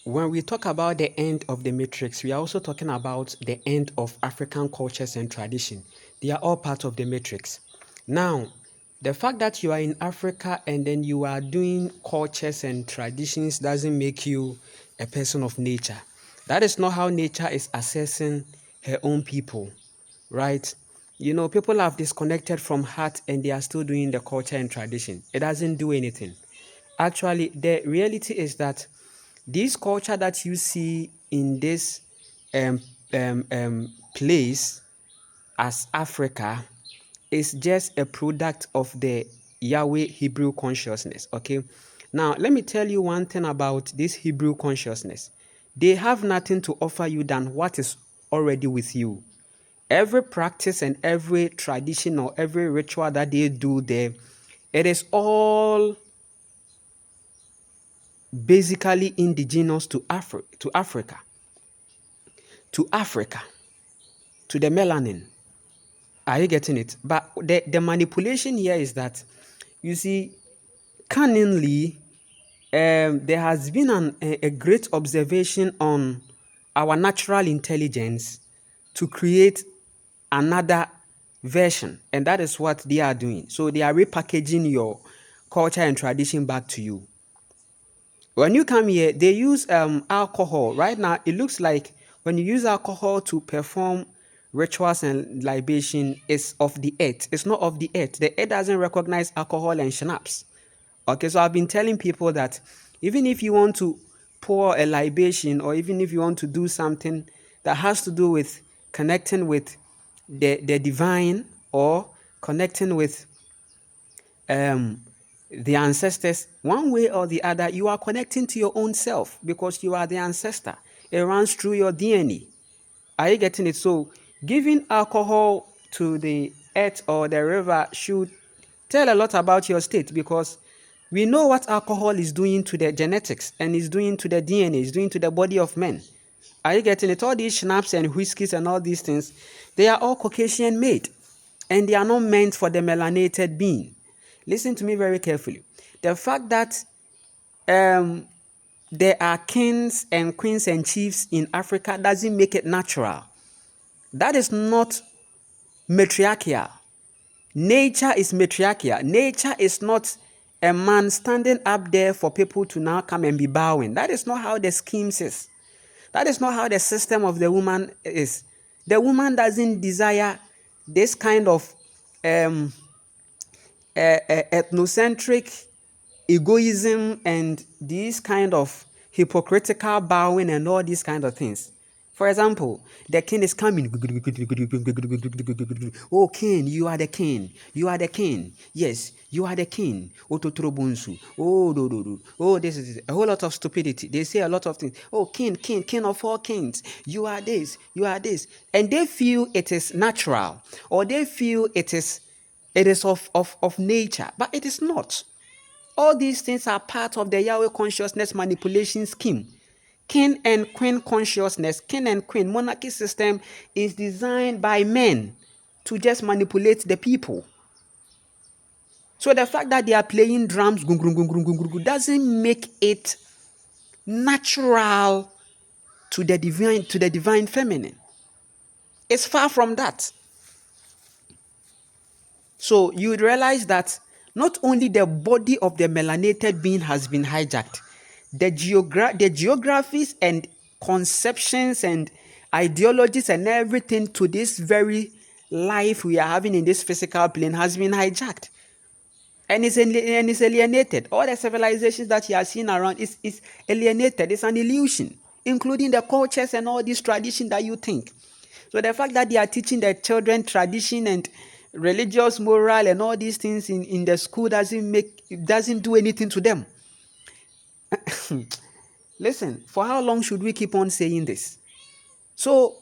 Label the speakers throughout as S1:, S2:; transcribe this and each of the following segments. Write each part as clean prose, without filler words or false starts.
S1: When we talk about the end of the matrix, we are also talking about the end of African cultures and tradition. They are all part of the matrix. Now, the fact that you are in Africa and then you are doing cultures and traditions doesn't make you a person of nature. That is not how nature is assessing her own people, right? You know, people have disconnected from heart and they are still doing the culture and tradition. It doesn't do anything. Actually, the reality is that this culture that you see in this um, place as Africa is just a product of the Yahweh Hebrew consciousness. Okay. Now, let me tell you one thing about this Hebrew consciousness. They have nothing to offer you than what is already with you. Every practice and every tradition or every ritual that they do there, it is all basically indigenous to Africa, to Africa, to the melanin. Are you getting it? But the manipulation here is that, you see, cunningly, there has been a great observation on our natural intelligence to create another version, and that is what they are doing. So they are repackaging your culture and tradition back to you. When you come here, they use alcohol. Right now, it looks like when you use alcohol to perform rituals and libation, it's of the earth. It's not of the earth. The earth doesn't recognize alcohol and schnapps. Okay, so I've been telling people that even if you want to pour a libation or even if you want to do something that has to do with connecting with the divine or connecting with um, the ancestors, one way or the other, you are connecting to your own self because you are the ancestor. It runs through your DNA. Are you getting it? So, giving alcohol to the earth or the river should tell a lot about your state because we know what alcohol is doing to the genetics and is doing to the DNA, is doing to the body of men. Are you getting it? All these schnapps and whiskeys and all these things, they are all Caucasian made and they are not meant for the melanated being. Listen to me very carefully. The fact that um, there are kings and queens and chiefs in Africa doesn't make it natural. That is not matriarchal. Nature is matriarchal. Nature is not a man standing up there for people to now come and be bowing. That is not how the schemes is. That is not how the system of the woman is. The woman doesn't desire this kind of um, ethnocentric egoism and these kind of hypocritical bowing and all these kind of things. For example, the king is coming. Oh, king, you are the king. You are the king. Yes, you are the king. Ototrobunsu. Oh, do, do, do. Oh, this is a whole lot of stupidity. They say a lot of things. Oh, king, king, king of all kings. You are this. You are this. And they feel it is natural, or they feel it is of nature, but it is not. All these things are part of the Yahweh consciousness manipulation scheme. King and queen consciousness, king and queen monarchy system is designed by men to just manipulate the people. So the fact that they are playing drums doesn't make it natural to the divine feminine. It's far from that. So you would realize that not only the body of the melanated being has been hijacked, the geographies and conceptions and ideologies and everything to this very life we are having in this physical plane has been hijacked. And it's alienated. All the civilizations that you are seeing around is alienated. It's an illusion, including the cultures and all this tradition that you think. So the fact that they are teaching their children tradition and religious moral and all these things in the school doesn't do anything to them. Listen, for how long should we keep on saying this? So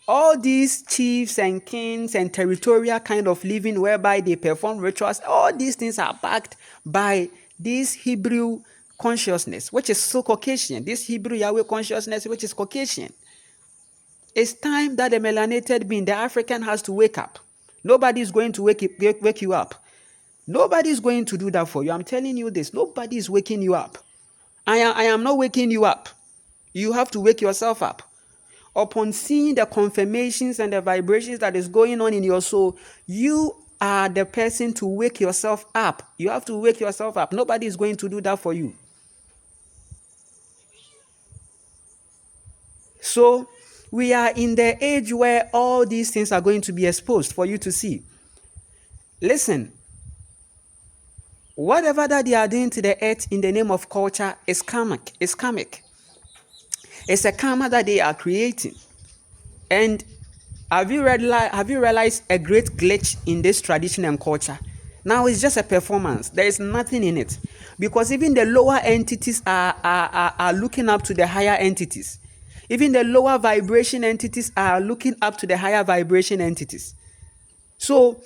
S1: all these chiefs and kings and territorial kind of living whereby they perform rituals, all these things are backed by this Hebrew consciousness, which is so Caucasian. This Hebrew Yahweh consciousness, which is Caucasian. It's time that the melanated being, the African, has to wake up. Nobody is going to wake you up. Nobody is going to do that for you. I'm telling you this. Nobody is waking you up. I am not waking you up. You have to wake yourself up. Upon seeing the confirmations and the vibrations that is going on in your soul, you are the person to wake yourself up. You have to wake yourself up. Nobody is going to do that for you. So we are in the age where all these things are going to be exposed for you to see. Listen, whatever that they are doing to the earth in the name of culture is karmic. It's karmic. It's a karma that they are creating. And have you realized a great glitch in this tradition and culture? Now it's just a performance. There is nothing in it. Because even the lower entities are looking up to the higher entities. Even the lower vibration entities are looking up to the higher vibration entities. So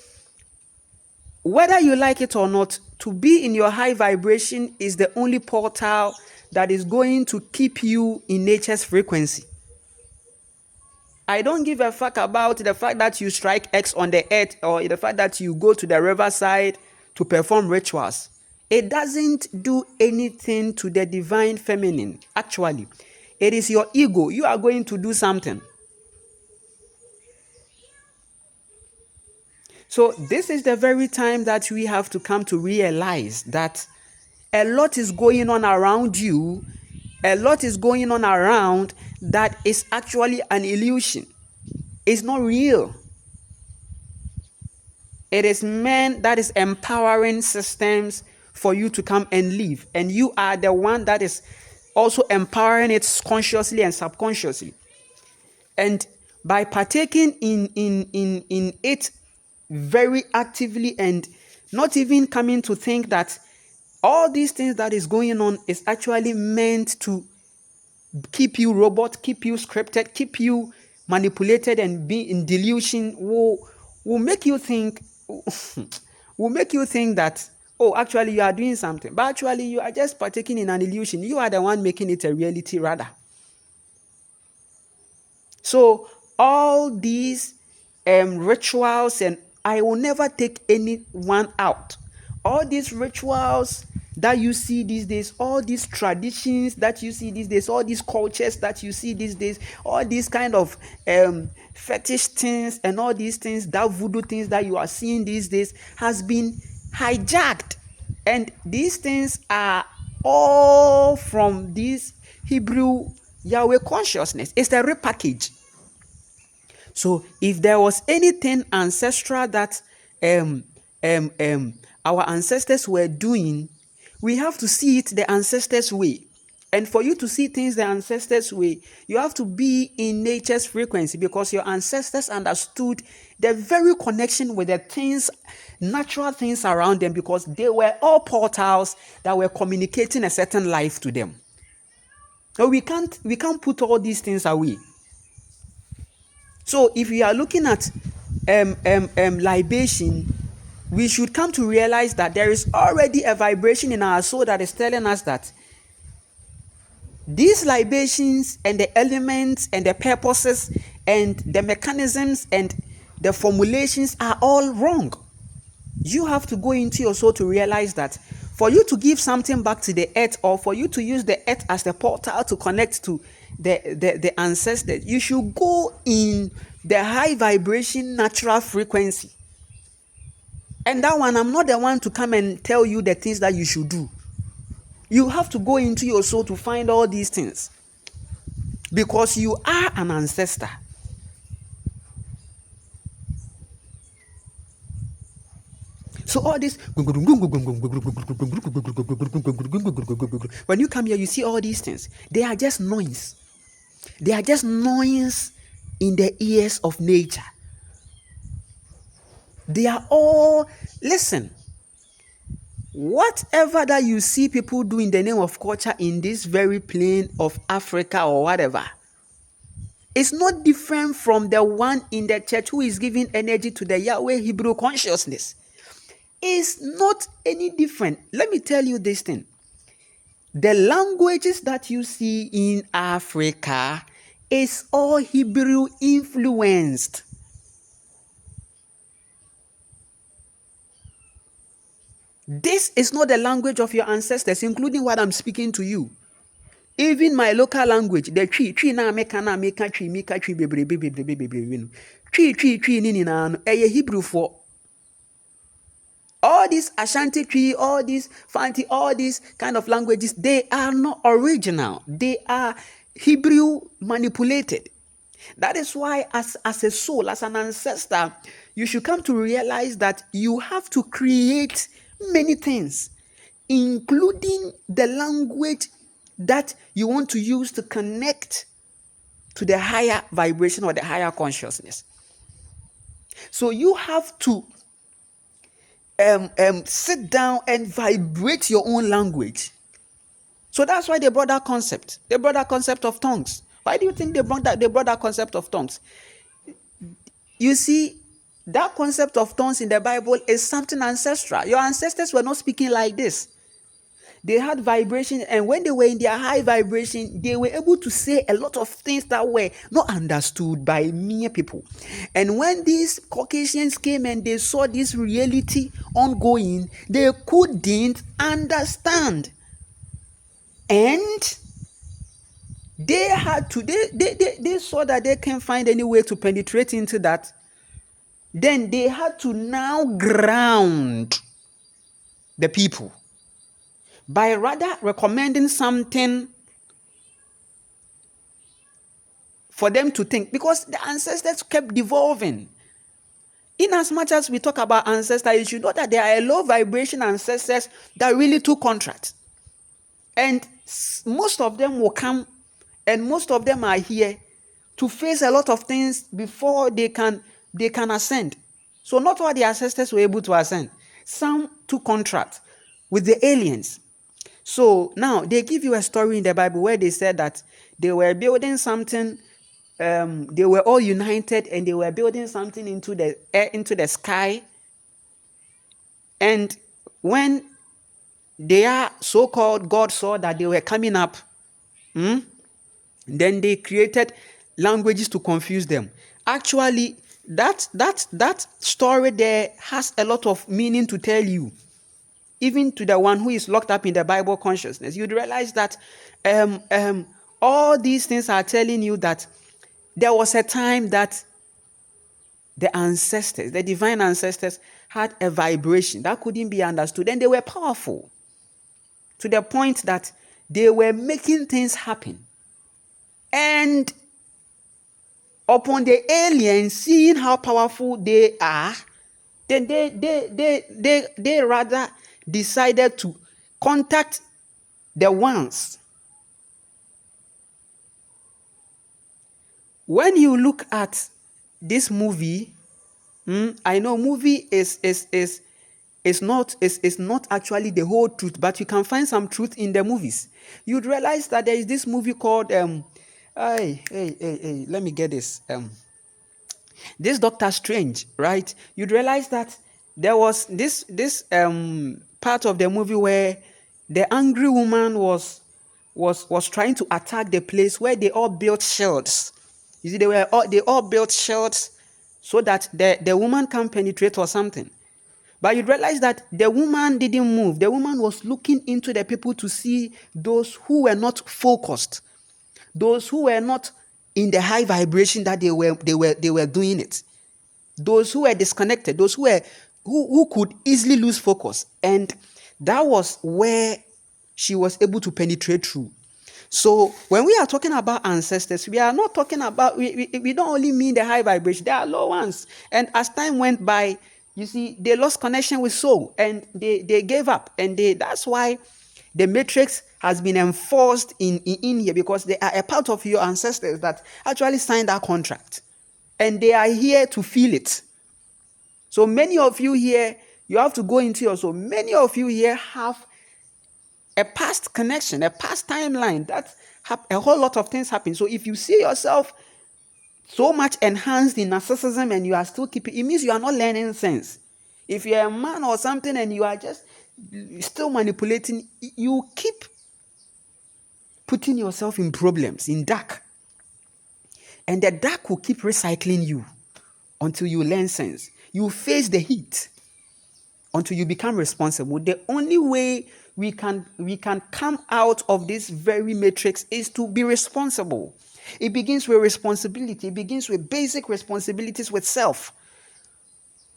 S1: whether you like it or not, to be in your high vibration is the only portal that is going to keep you in nature's frequency. I don't give a fuck about the fact that you strike X on the earth or the fact that you go to the riverside to perform rituals. It doesn't do anything to the divine feminine, actually. It is your ego. You are going to do something. So this is the very time that we have to come to realize that a lot is going on around you. A lot is going on around that is actually an illusion. It's not real. It is men that is empowering systems for you to come and live. And you are the one that is also empowering it consciously and subconsciously. And by partaking in it very actively and not even coming to think that all these things that is going on is actually meant to keep you robot, keep you scripted, keep you manipulated and be in delusion, will make you think will make you think that, oh, actually you are doing something, but actually you are just partaking in an illusion. You are the one making it a reality rather. So all these rituals, and I will never take anyone out. All these rituals that you see these days, all these traditions that you see these days, all these cultures that you see these days, all these kind of fetish things and all these things, that voodoo things that you are seeing these days has been hijacked. And these things are all from this Hebrew Yahweh consciousness. It's a repackage. So if there was anything ancestral that our ancestors were doing, we have to see it the ancestors' way. And for you to see things the ancestors' way, you have to be in nature's frequency, because your ancestors understood the very connection with the things, natural things around them, because they were all portals that were communicating a certain life to them. So we can't put all these things away. So if we are looking at libation, we should come to realize that there is already a vibration in our soul that is telling us that these libations and the elements and the purposes and the mechanisms and the formulations are all wrong. You have to go into your soul to realize that for you to give something back to the earth, or for you to use the earth as the portal to connect to the ancestors, you should go in the high vibration natural frequency. And that one, I'm not the one to come and tell you the things that you should do. You have to go into your soul to find all these things, because you are an ancestor. So all this, when you come here, you see all these things. They are just noise. They are just noise in the ears of nature. They are all, listen, whatever that you see people do in the name of culture in this very plane of Africa or whatever, it's not different from the one in the church who is giving energy to the Yahweh Hebrew consciousness. It's not any different. Let me tell you this thing. The languages that you see in Africa is all Hebrew influenced. This is not the language of your ancestors, including what I'm speaking to you. Even my local language, the tree na meka tree bebrebe. Tree ni na eye Hebrew for all these Ashanti tree, all these Fanti, all these kind of languages, they are not original. They are Hebrew manipulated. That is why as a soul, as an ancestor, you should come to realize that you have to create many things, including the language that you want to use to connect to the higher vibration or the higher consciousness. So you have to sit down and vibrate your own language. So that's why they brought that concept. They brought that concept of tongues. Why do you think they brought that concept of tongues? You see, that concept of tongues in the Bible is something ancestral. Your ancestors were not speaking like this. They had vibration, and when they were in their high vibration, they were able to say a lot of things that were not understood by mere people. And when these Caucasians came and they saw this reality ongoing, they couldn't understand. And they had to, they saw that they can't find any way to penetrate into that. Then they had to now ground the people by rather recommending something for them to think, because the ancestors kept devolving. In as much as we talk about ancestors, you should know that there are low vibration ancestors that really took contract. And most of them will come, and most of them are here to face a lot of things before they can ascend. So not all the ancestors were able to ascend. Some took contract with the aliens. So now they give you a story in the Bible where they said that they were building something. They were all united and they were building something into the air, into the sky. And when their so-called God saw that they were coming up, then they created languages to confuse them. Actually, that story there has a lot of meaning to tell you. Even to the one who is locked up in the Bible consciousness, you'd realize that all these things are telling you that there was a time that the ancestors, the divine ancestors, had a vibration that couldn't be understood, and they were powerful to the point that they were making things happen. And upon the aliens seeing how powerful they are, then they rather decided to contact the ones. When you look at this movie, I know movie is not actually the whole truth, but you can find some truth in the movies. You'd realize that there is this movie called let me get this this Doctor Strange, right? You'd realize that there was this part of the movie where the angry woman was trying to attack the place where they all built shields. You see, they all built shields so that the woman can penetrate or something. But you realize that the woman didn't move. The woman was looking into the people to see those who were not focused, those who were not in the high vibration that they were doing it, those who were disconnected, those who could easily lose focus. And that was where she was able to penetrate through. So when we are talking about ancestors, we are not talking about, we don't only mean the high vibration, there are low ones. And as time went by, you see, they lost connection with soul and they gave up. And that's why the matrix has been enforced in here, because they are a part of your ancestors that actually signed that contract. And they are here to feel it. So many of you here, you have to go into your soul. Many of you here have a past connection, a past timeline that a whole lot of things happen. So if you see yourself so much enhanced in narcissism and you are still keeping, it means you are not learning sense. If you're a man or something and you are just still manipulating, you keep putting yourself in problems, in dark. And the dark will keep recycling you until you learn sense. You face the heat until you become responsible. The only way we can come out of this very matrix is to be responsible. It begins with responsibility. It begins with basic responsibilities with self.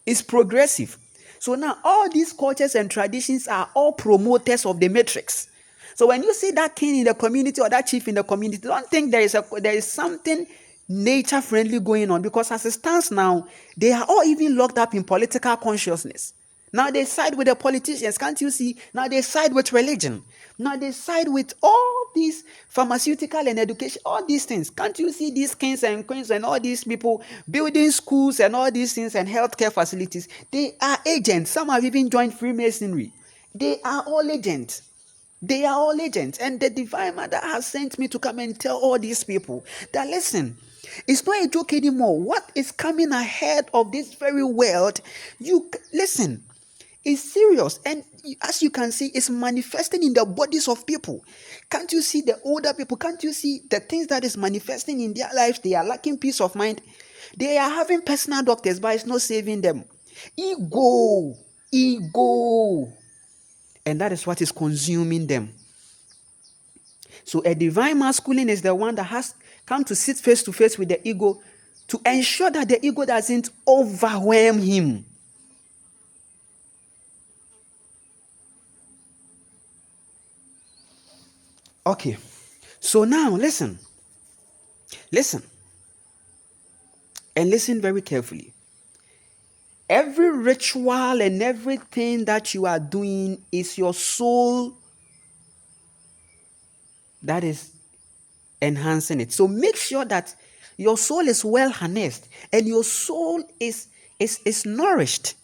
S1: It's progressive. So now all these cultures and traditions are all promoters of the matrix. So when you see that king in the community or that chief in the community, don't think there is something nature friendly going on, because as it stands now, they are all even locked up in political consciousness. Now they side with the politicians, can't you see? Now they side with religion. Now they side with all these pharmaceutical and education, all these things. Can't you see these kings and queens and all these people building schools and all these things and healthcare facilities? They are agents. Some have even joined Freemasonry. They are all agents. They are all agents. And the Divine Mother has sent me to come and tell all these people that, listen, it's not a joke anymore. What is coming ahead of this very world, listen, is serious. And as you can see, it's manifesting in the bodies of people. Can't you see the older people? Can't you see the things that is manifesting in their lives? They are lacking peace of mind. They are having personal doctors, but it's not saving them. Ego. And that is what is consuming them. So a divine masculine is the one that has come to sit face to face with the ego to ensure that the ego doesn't overwhelm him. Okay, so now listen, and listen very carefully. Every ritual and everything that you are doing is your soul that is enhancing it. So make sure that your soul is well harnessed and your soul is nourished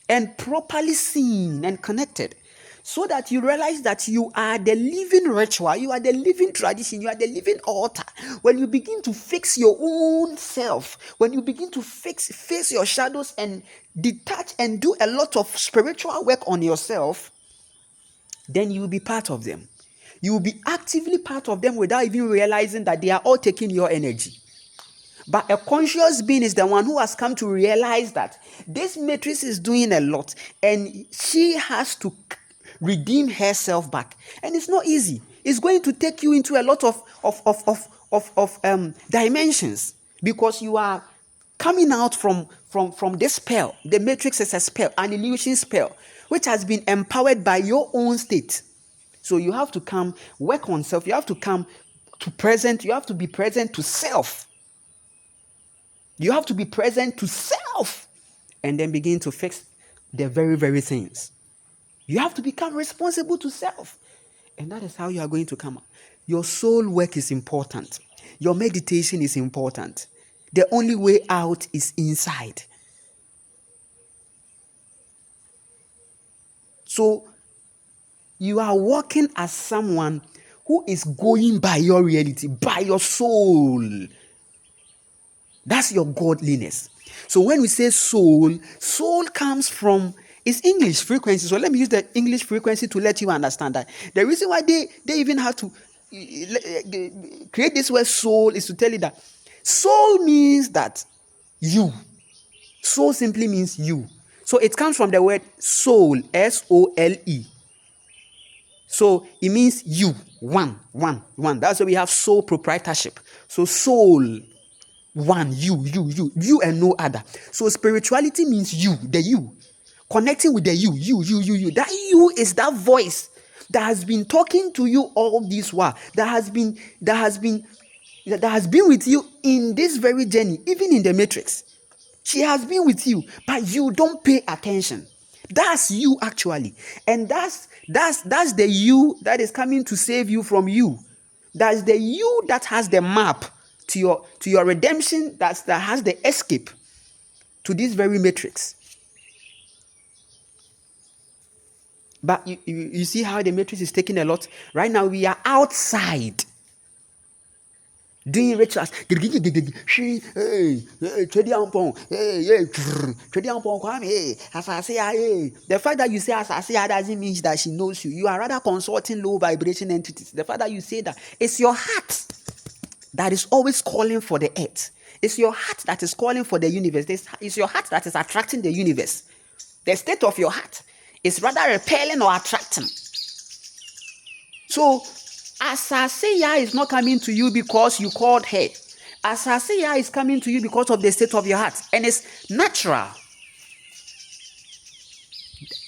S1: and properly seen and connected, so that you realize that you are the living ritual, you are the living tradition, you are the living altar. When you begin to fix your own self, when you begin to face your shadows and detach and do a lot of spiritual work on yourself, then you will be part of them. You will be actively part of them without even realizing that they are all taking your energy. But a conscious being is the one who has come to realize that this matrix is doing a lot and she has to redeem herself back. And it's not easy. It's going to take you into a lot of dimensions, because you are coming out from this spell. The matrix is a spell, an illusion spell, which has been empowered by your own state. So you have to come work on self. You have to come to present. You have to be present to self. You have to be present to self and then begin to fix the very, very things. You have to become responsible to self. And that is how you are going to come out. Your soul work is important. Your meditation is important. The only way out is inside. So you are walking as someone who is going by your reality, by your soul. That's your godliness. So when we say soul, soul comes from, it's English frequency. So let me use the English frequency to let you understand that. The reason why they even have to create this word soul is to tell you that soul means that you. Soul simply means you. So it comes from the word soul, S-O-L-E. So it means you, one. That's why we have soul proprietorship. So soul, one, you and no other. So spirituality means you, the you. Connecting with the you. That you is that voice that has been talking to you all this while. That has been with you in this very journey, even in the matrix. She has been with you, but you don't pay attention. That's you actually. And that's the you that is coming to save you from you. That's the you that has the map to your redemption, that has the escape to this very matrix. But you see how the matrix is taking a lot. Right now we are outside doing rituals. The fact that you say Asasiya doesn't mean that she knows you. You are rather consulting low vibration entities. The fact that you say that, it's your heart that is always calling for the earth. It's your heart that is calling for the universe. It's your heart that is attracting the universe. The state of your heart is rather repelling or attracting. So, Asasiya is not coming to you because you called her. Asasiya is coming to you because of the state of your heart. And it's natural.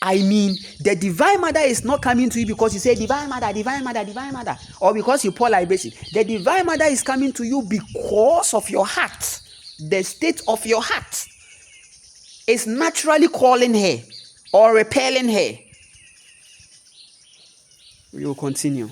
S1: I mean, the divine mother is not coming to you because you say divine mother, divine mother, divine mother, or because you pour libation. The divine mother is coming to you because of your heart. The state of your heart is naturally calling her or repelling her. We will continue.